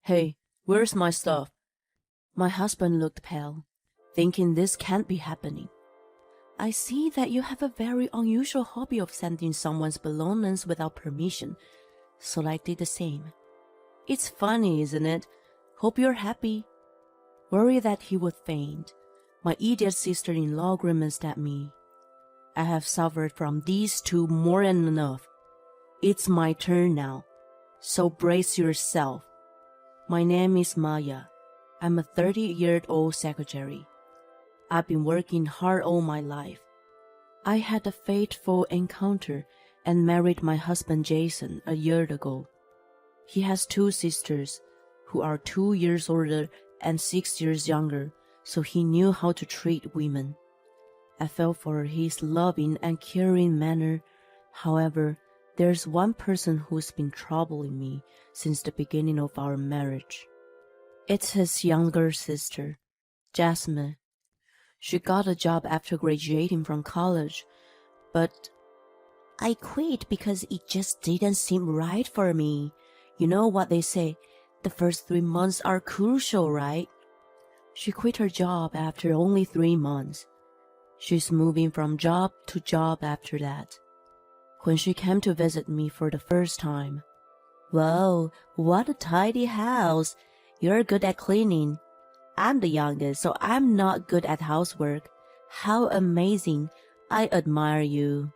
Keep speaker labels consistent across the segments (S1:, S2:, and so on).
S1: Hey, where's my stuff? My husband looked pale, thinking this can't be happening. I see that you have a very unusual hobby of sending someone's belongings without permission, so I did the same. It's funny, isn't it? Hope you're happy. Worried that he would faint, my idiot sister-in-law grimaced at me. I have suffered from these two more than enough. It's my turn now, so brace yourself. My name is Maya. I'm a 30-year-old secretary. I've been working hard all my life. I had a fateful encounter and married my husband Jason a year ago. He has two sisters who are 2 years older and 6 years younger, so he knew how to treat women. I fell for his loving and caring manner. However, there's one person who's been troubling me since the beginning of our marriage. It's his younger sister, Jasmine. She got a job after graduating from college, but I quit because it just didn't seem right for me. You know what they say, the first 3 months are crucial, right? She quit her job after only 3 months. She's moving from job to job after that. When she came to visit me for the first time, "Whoa, what a tidy house. You're good at cleaning. I'm the youngest, so I'm not good at housework. How amazing. I admire you."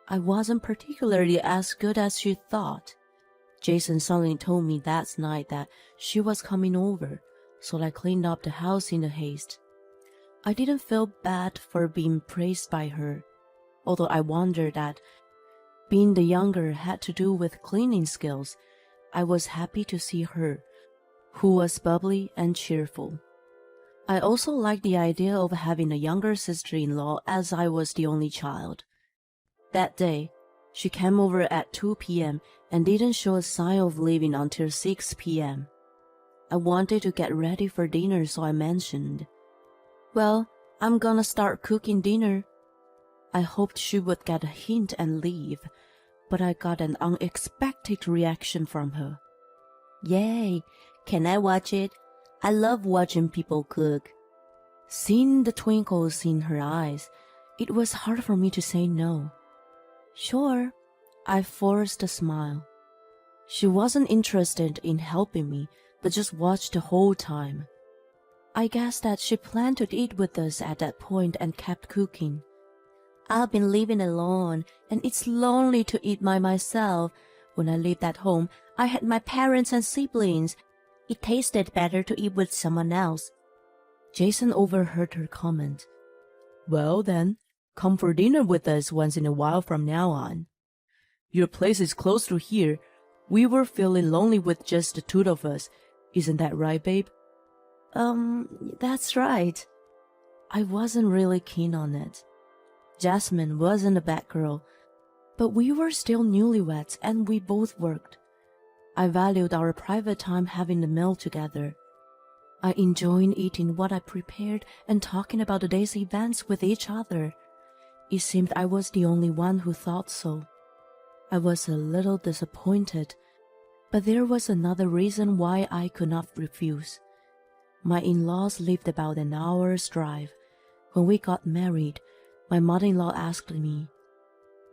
S1: I wasn't particularly as good as she thought. Jason suddenly told me that night that she was coming over, so I cleaned up the house in a haste. I didn't feel bad for being praised by her, although I wondered that being the younger had to do with cleaning skills. I was happy to see her, who was bubbly and cheerful. I also liked the idea of having a younger sister-in-law as I was the only child. That day, she came over at 2 p.m. and didn't show a sign of leaving until 6 p.m. I wanted to get ready for dinner, so I mentioned, "Well, I'm gonna start cooking dinner." I hoped she would get a hint and leave, but I got an unexpected reaction from her. "Yay, can I watch it? I love watching people cook." Seeing the twinkles in her eyes, it was hard for me to say no. "Sure." I forced a smile. She wasn't interested in helping me, but just watched the whole time. I guessed that she planned to eat with us at that point and kept cooking. I've been living alone, and it's lonely to eat by myself. When I lived at home, I had my parents and siblings. It tasted better to eat with someone else. Jason overheard her comment. "Well then, come for dinner with us once in a while from now on. Your place is close to here. We were feeling lonely with just the two of us. Isn't that right, babe?" That's right. I wasn't really keen on it. Jasmine wasn't a bad girl, but we were still newlyweds and we both worked. I valued our private time having a meal together. I enjoyed eating what I prepared and talking about the day's events with each other. It seemed I was the only one who thought so. I was a little disappointed, but there was another reason why I could not refuse. My in-laws lived about an hour's drive. When we got married, my mother-in-law asked me,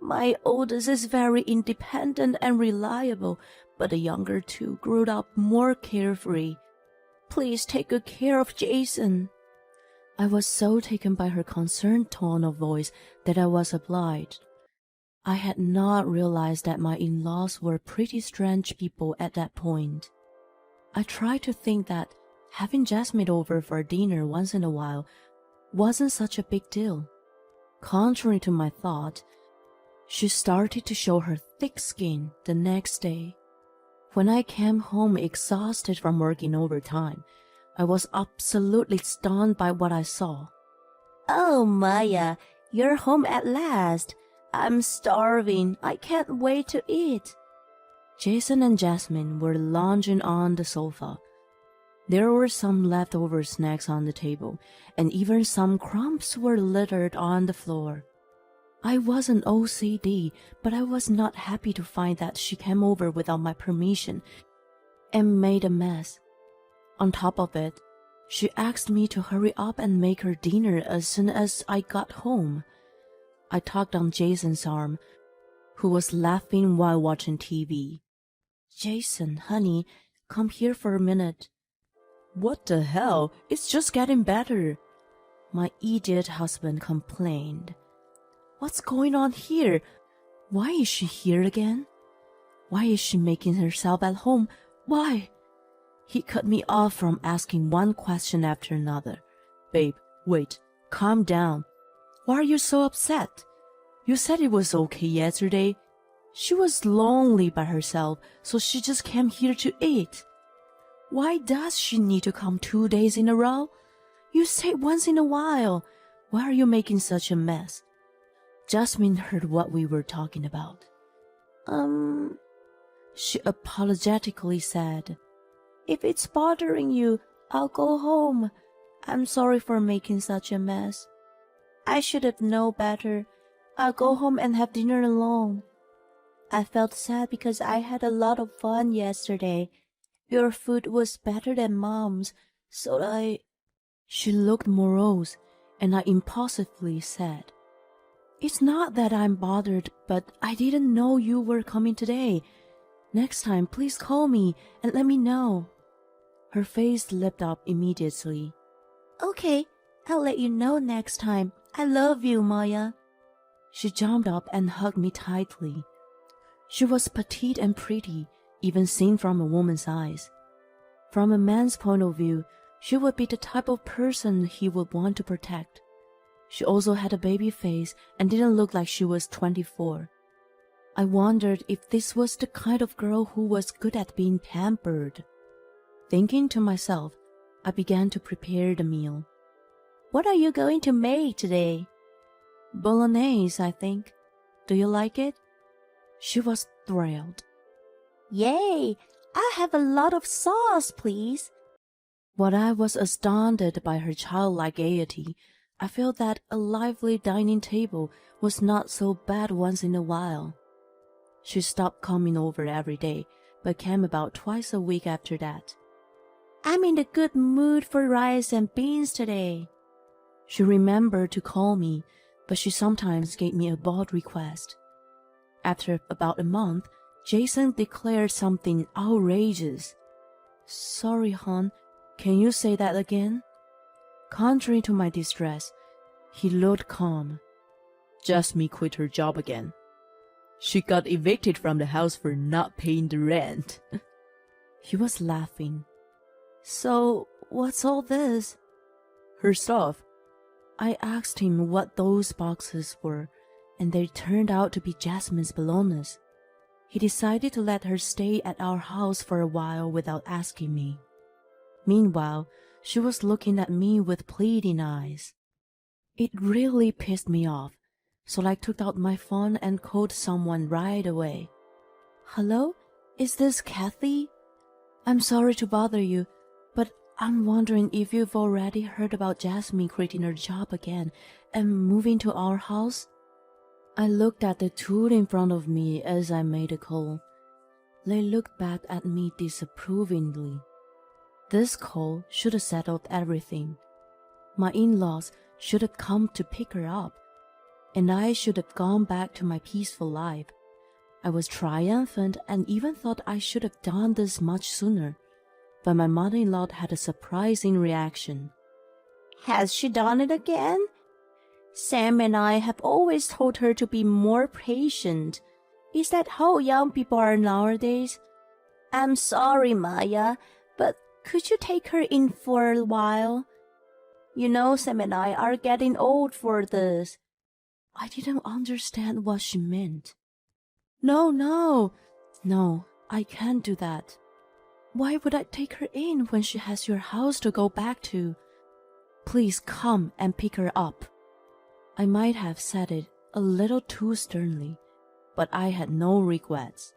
S1: "My oldest is very independent and reliable, but the younger two grew up more carefree. Please take good care of Jason." I was so taken by her concerned tone of voice that I was obliged. I had not realized that my in-laws were pretty strange people at that point. I tried to think that having Jasmine over for dinner once in a while wasn't such a big deal. Contrary to my thought, she started to show her thick skin the next day. When I came home exhausted from working overtime, I was absolutely stunned by what I saw. "Oh, Maya, you're home at last. I'm starving. I can't wait to eat." Jason and Jasmine were lounging on the sofa. There were some leftover snacks on the table, and even some crumbs were littered on the floor. I wasn't OCD, but I was not happy to find that she came over without my permission. and made a mess. On top of it, she asked me to hurry up and make her dinner as soon as I got home. I tugged on Jason's arm, who was laughing while watching TV. Jason, honey, come here for a minute. What the hell? It's just getting better, my idiot husband complained. What's going on here? Why is she here again? Why is she making herself at home? Why? He cut me off from asking one question after another. Babe, wait, calm down. Why are you so upset? You said it was okay yesterday. She was lonely by herself, so she just came here to eat. Why does she need to come 2 days in a row? You say once in a while. Why are you making such a mess? Jasmine heard what we were talking about. She apologetically said, if it's bothering you, I'll go home. I'm sorry for making such a mess. I should have known better. I'll go home and have dinner alone. I felt sad because I had a lot of fun yesterday. Your food was better than Mom's, so She looked morose, and I impulsively said, it's not that I'm bothered, but I didn't know you were coming today. Next time, please call me and let me know. Her face lit up immediately. Okay, I'll let you know next time. I love you, Maya. She jumped up and hugged me tightly. She was petite and pretty, even seen from a woman's eyes. From a man's point of view, she would be the type of person he would want to protect. She also had a baby face and didn't look like she was 24. I wondered if this was the kind of girl who was good at being pampered. Thinking to myself, I began to prepare the meal. What are you going to make today? Bolognese, I think. Do you like it? She was thrilled. Yay! I'll have a lot of sauce, please. While I was astounded by her childlike gaiety, I felt that a lively dining table was not so bad once in a while. She stopped coming over every day, but came about twice a week after that. I'm in a good mood for rice and beans today. She remembered to call me, but she sometimes gave me a bold request. After about a month, Jason declared something outrageous. Sorry, hon, can you say that again? Contrary to my distress, he looked calm. Jasmine quit her job again. She got evicted from the house for not paying the rent. He was laughing. So, what's all this? Her stuff. I asked him what those boxes were, and they turned out to be Jasmine's belongings. He decided to let her stay at our house for a while without asking me. Meanwhile, she was looking at me with pleading eyes. It really pissed me off, so I took out my phone and called someone right away. Hello? Is this Kathy? I'm sorry to bother you, but I'm wondering if you've already heard about Jasmine quitting her job again and moving to our house? I looked at the two in front of me as I made a call. They looked back at me disapprovingly. This call should have settled everything. My in-laws should have come to pick her up, and I should have gone back to my peaceful life. I was triumphant and even thought I should have done this much sooner, but my mother-in-law had a surprising reaction. Has she done it again? Sam and I have always told her to be more patient. Is that how young people are nowadays? I'm sorry, Maya, but could you take her in for a while? You know, Sam and I are getting old for this. I didn't understand what she meant. No, I can't do that. Why would I take her in when she has your house to go back to? Please come and pick her up. I might have said it a little too sternly, but I had no regrets.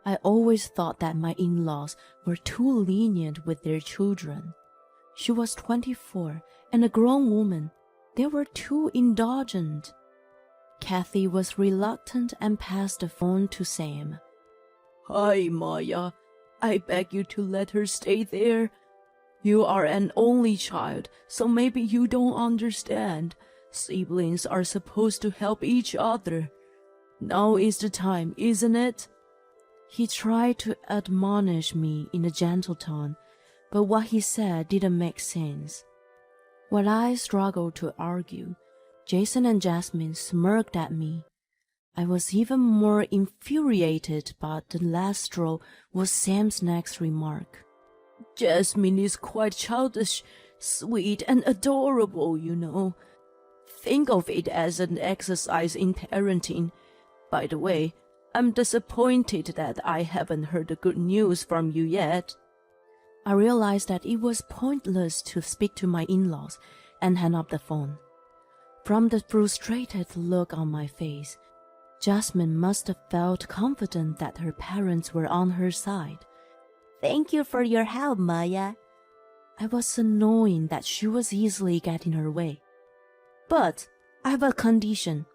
S1: I always thought that my in-laws were too lenient with their children. She was 24 and a grown woman. They were too indulgent. Kathy was reluctant and passed the phone to Sam. Hi, Maya. I beg you to let her stay there. You are an only child, so maybe you don't understand. Siblings are supposed to help each other. Now is the time, isn't it?" He tried to admonish me in a gentle tone, but what he said didn't make sense. While I struggled to argue, Jason and Jasmine smirked at me. I was even more infuriated, but the last straw was Sam's next remark. "Jasmine is quite childish, sweet and adorable, you know. Think of it as an exercise in parenting. By the way, I'm disappointed that I haven't heard the good news from you yet." I realized that it was pointless to speak to my in-laws and hang up the phone. From the frustrated look on my face, Jasmine must have felt confident that her parents were on her side. "Thank you for your help, Maya." I was annoyed that she was easily getting her way. "But I have a condition.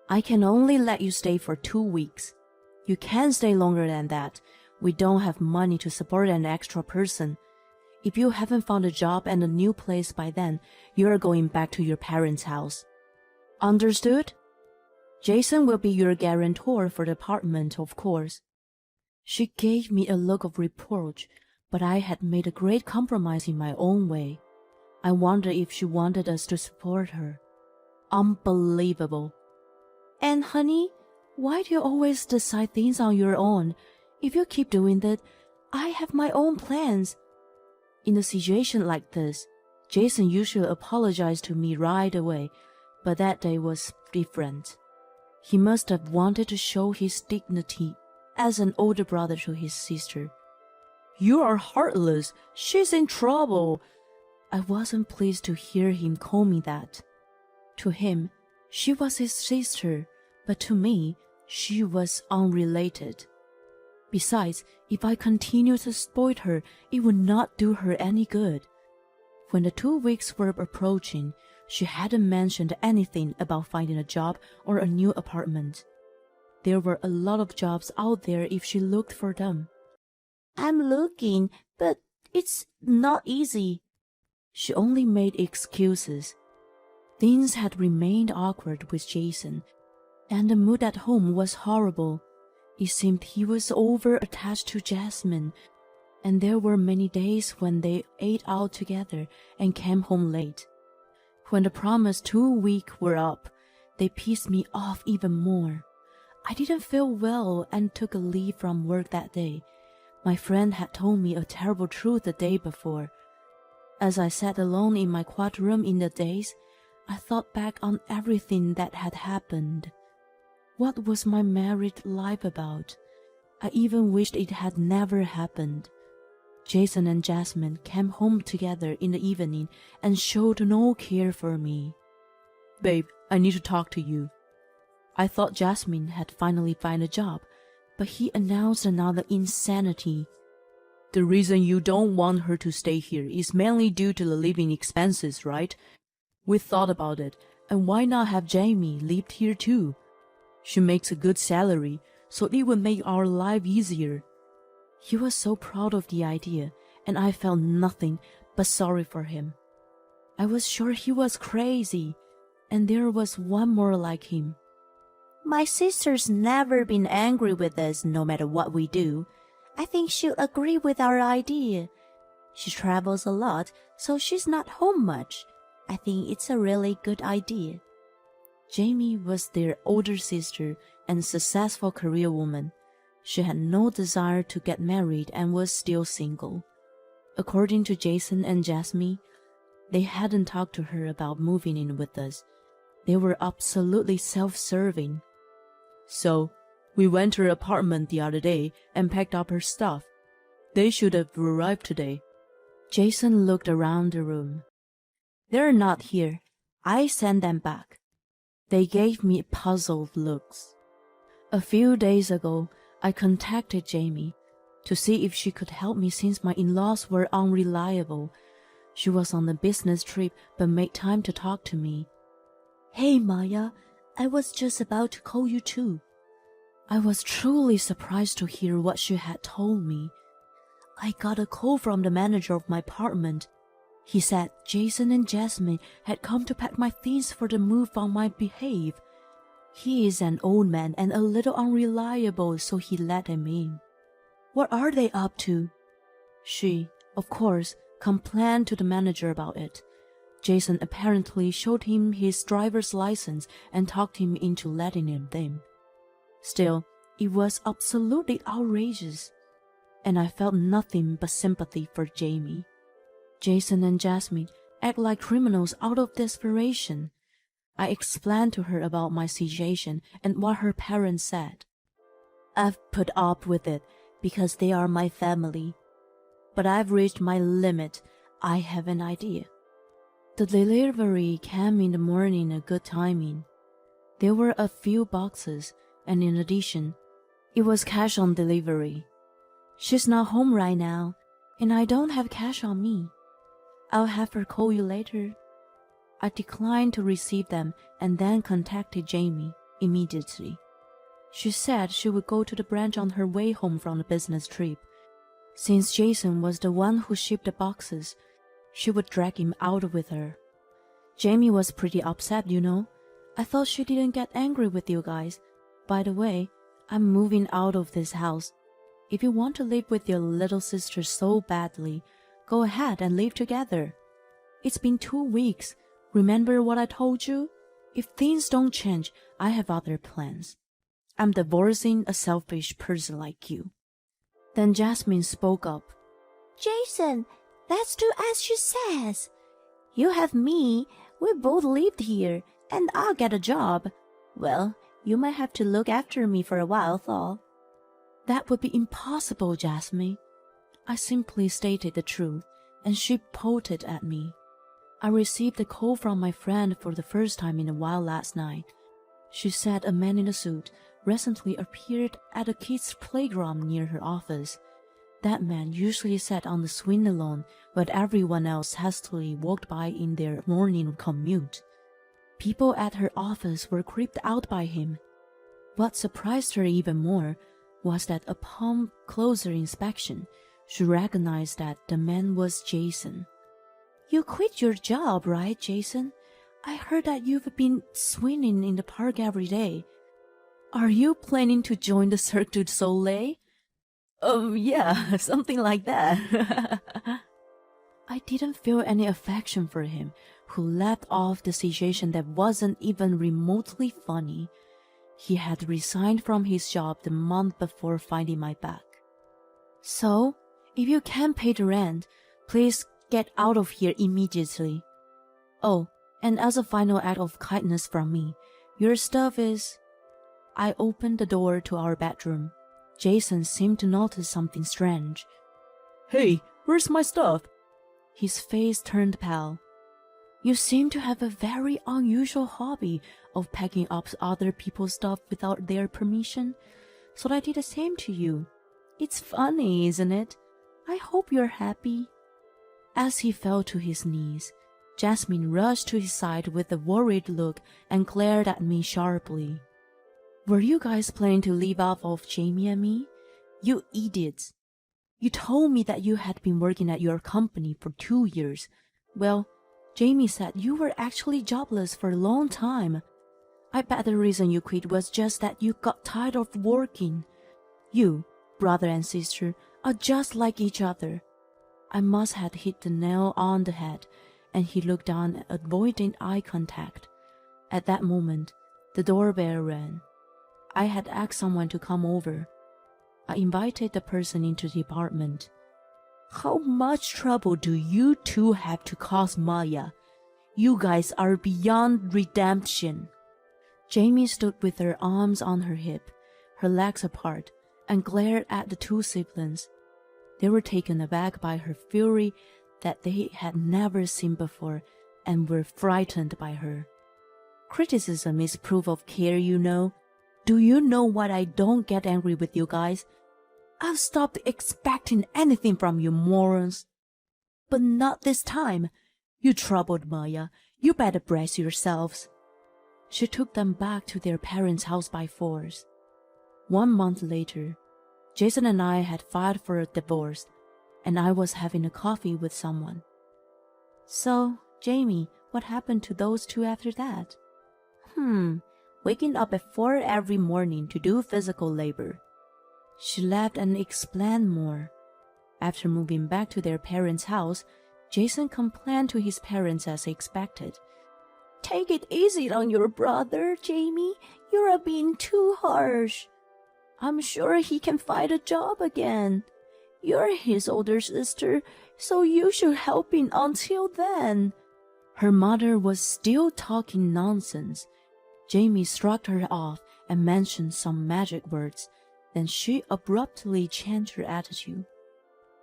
S1: I can only let you stay for 2 weeks. You can't stay longer than that. We don't have money to support an extra person. If you haven't found a job and a new place by then, you're going back to your parents' house. Understood? Jason will be your guarantor for the apartment, of course." She gave me a look of reproach, but I had made a great compromise in my own way. I wondered if she wanted us to support her. Unbelievable. "And honey, why do you always decide things on your own? If you keep doing that, I have my own plans." In a situation like this, Jason usually apologized to me right away, but that day was different. He must have wanted to show his dignity as an older brother to his sister. "You are heartless. She's in trouble." I wasn't pleased to hear him call me that. To him, she was his sister, but to me, she was unrelated. Besides, if I continued to exploit her, it would not do her any good. When the 2 weeks were approaching, she hadn't mentioned anything about finding a job or a new apartment. There were a lot of jobs out there if she looked for them. "I'm looking, but it's not easy." She only made excuses. Things had remained awkward with Jason, and the mood at home was horrible. It seemed he was over-attached to Jasmine, and there were many days when they ate out together and came home late. When the promised 2 weeks were up, they pissed me off even more. I didn't feel well and took a leave from work that day. My friend had told me a terrible truth the day before. As I sat alone in my quiet room in the daze, I thought back on everything that had happened. What was my married life about? I even wished it had never happened. Jason and Jasmine came home together in the evening and showed no care for me. "Babe, I need to talk to you." I thought Jasmine had finally found a job, but he announced another insanity. "The reason you don't want her to stay here is mainly due to the living expenses, right? We thought about it, and why not have Jamie live here too? She makes a good salary, so it would make our life easier." He was so proud of the idea, and I felt nothing but sorry for him. I was sure he was crazy, and there was one more like him. "My sister's never been angry with us no matter what we do. I think she'll agree with our idea. She travels a lot, so she's not home much. I think it's a really good idea." Jamie was their older sister and successful career woman. She had no desire to get married and was still single. According to Jason and Jasmine, they hadn't talked to her about moving in with us. They were absolutely self-serving. "So, we went to her apartment the other day and packed up her stuff. They should have arrived today." Jason looked around the room. "They're not here. I sent them back." They gave me puzzled looks. A few days ago, I contacted Jamie to see if she could help me since my in-laws were unreliable. She was on a business trip but made time to talk to me. "Hey Maya, I was just about to call you too." I was truly surprised to hear what she had told me. I got a call from the manager of my apartment. He said Jason and Jasmine had come to pack my things for the move on my behalf. He is an old man and a little unreliable, so he let him in. What are they up to? She, of course, complained to the manager about it. Jason apparently showed him his driver's license and talked him into letting him in. Still, it was absolutely outrageous, and I felt nothing but sympathy for Jamie. Jason and Jasmine act like criminals out of desperation. I explained to her about my situation and what her parents said. I've put up with it because they are my family. But I've reached my limit. I have an idea. The delivery came in the morning at good timing. There were a few boxes, and in addition, it was cash on delivery. She's not home right now, and I don't have cash on me. I'll have her call you later. I declined to receive them and then contacted Jamie immediately. She said she would go to the branch on her way home from the business trip. Since Jason was the one who shipped the boxes, she would drag him out with her. Jamie was pretty upset, you know. I thought she didn't get angry with you guys. By the way, I'm moving out of this house. If you want to live with your little sister so badly, go ahead and live together. It's been 2 weeks. Remember what I told you? If things don't change, I have other plans. I'm divorcing a selfish person like you. Then Jasmine spoke up. Jason, let's do as she says. You have me, we both lived here, and I'll get a job. Well, you might have to look after me for a while, though. That would be impossible, Jasmine. I simply stated the truth, and she pouted at me. I received a call from my friend for the first time in a while last night. She said a man in a suit recently appeared at a kids' playground near her office. That man usually sat on the swing alone, but everyone else hastily walked by in their morning commute. People at her office were creeped out by him. What surprised her even more was that upon closer inspection, she recognized that the man was Jason. You quit your job, right, Jason? I heard that you've been swinging in the park every day. Are you planning to join the Cirque du Soleil? Oh, yeah, something like that. I didn't feel any affection for him, who laughed off the situation that wasn't even remotely funny. He had resigned from his job the month before finding my back. So, if you can't pay the rent, please get out of here immediately. Oh, and as a final act of kindness from me, your stuff is... I opened the door to our bedroom. Jason seemed to notice something strange. Hey, where's my stuff? His face turned pale. You seem to have a very unusual hobby of packing up other people's stuff without their permission, so I did the same to you. It's funny, isn't it? I hope you're happy. As he fell to his knees, Jasmine rushed to his side with a worried look and glared at me sharply. Were you guys planning to leave off of Jamie and me? You idiots. You told me that you had been working at your company for 2 years. Well, Jamie said you were actually jobless for a long time. I bet the reason you quit was just that you got tired of working. You, brother and sister, are just like each other. I must have hit the nail on the head, and he looked down, avoiding eye contact. At that moment, the doorbell rang. I had asked someone to come over. I invited the person into the apartment. How much trouble do you two have to cause Maya? You guys are beyond redemption. Jamie stood with her arms on her hip, her legs apart, and glared at the two siblings. They were taken aback by her fury that they had never seen before and were frightened by her. Criticism is proof of care, you know. Do you know what? I don't get angry with you guys. I've stopped expecting anything from you morons. But not this time. You troubled Maya. You better brace yourselves. She took them back to their parents' house by force. 1 month later, Jason and I had filed for a divorce. and I was having a coffee with someone. So, Jamie, what happened to those two after that? Waking up at 4 every morning to do physical labor. She laughed and explained more. After moving back to their parents' house, Jason complained to his parents as expected. Take it easy on your brother, Jamie. You're being too harsh. I'm sure he can find a job again. You're his older sister, so you should help him until then. Her mother was still talking nonsense. Jamie shrugged her off and mentioned some magic words. Then she abruptly changed her attitude.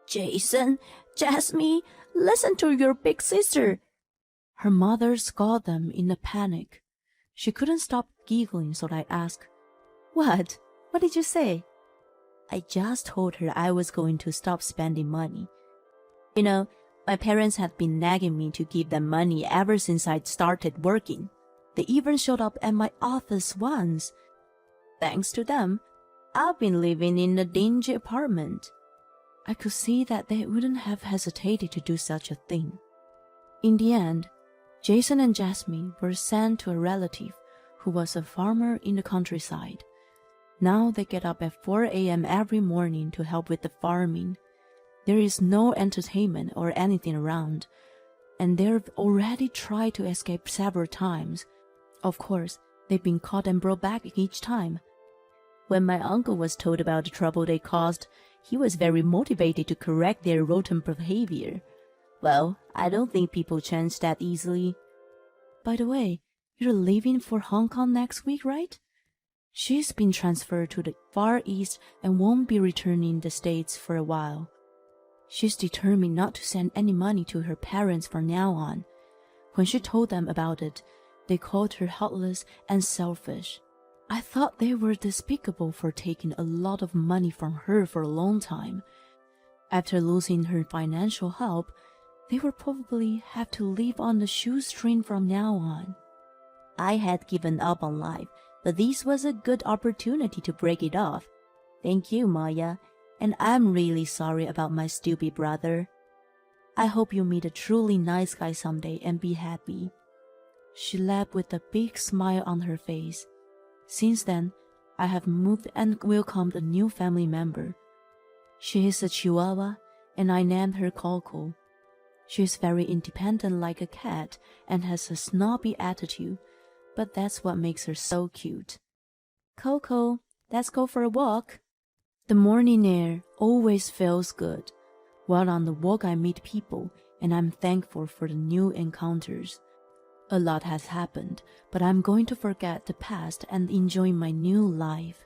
S1: Jason, Jasmine, listen to your big sister. Her mother scolded them in a panic. She couldn't stop giggling, so I asked, What? What did you say? I just told her I was going to stop spending money. You know, my parents had been nagging me to give them money ever since I'd started working. They even showed up at my office once. Thanks to them, I've been living in a dingy apartment. I could see that they wouldn't have hesitated to do such a thing. In the end, Jason and Jasmine were sent to a relative who was a farmer in the countryside. Now they get up at 4 a.m. every morning to help with the farming. There is no entertainment or anything around, and they've already tried to escape several times. Of course, they've been caught and brought back each time. When my uncle was told about the trouble they caused, he was very motivated to correct their rotten behavior. Well, I don't think people change that easily. By the way, you're leaving for Hong Kong next week, right? She's been transferred to the Far East and won't be returning the States for a while. She's determined not to send any money to her parents from now on. When she told them about it, they called her heartless and selfish. I thought they were despicable for taking a lot of money from her for a long time. After losing her financial help, they will probably have to live on the shoestring from now on. I had given up on life, but this was a good opportunity to break it off. Thank you, Maya, and I'm really sorry about my stupid brother. I hope you meet a truly nice guy someday and be happy. She laughed with a big smile on her face. Since then, I have moved and welcomed a new family member. She is a Chihuahua, and I named her Coco. She is very independent like a cat and has a snobby attitude, but that's what makes her so cute. Coco, let's go for a walk. The morning air always feels good. While on the walk I meet people, and I'm thankful for the new encounters. A lot has happened, but I'm going to forget the past and enjoy my new life.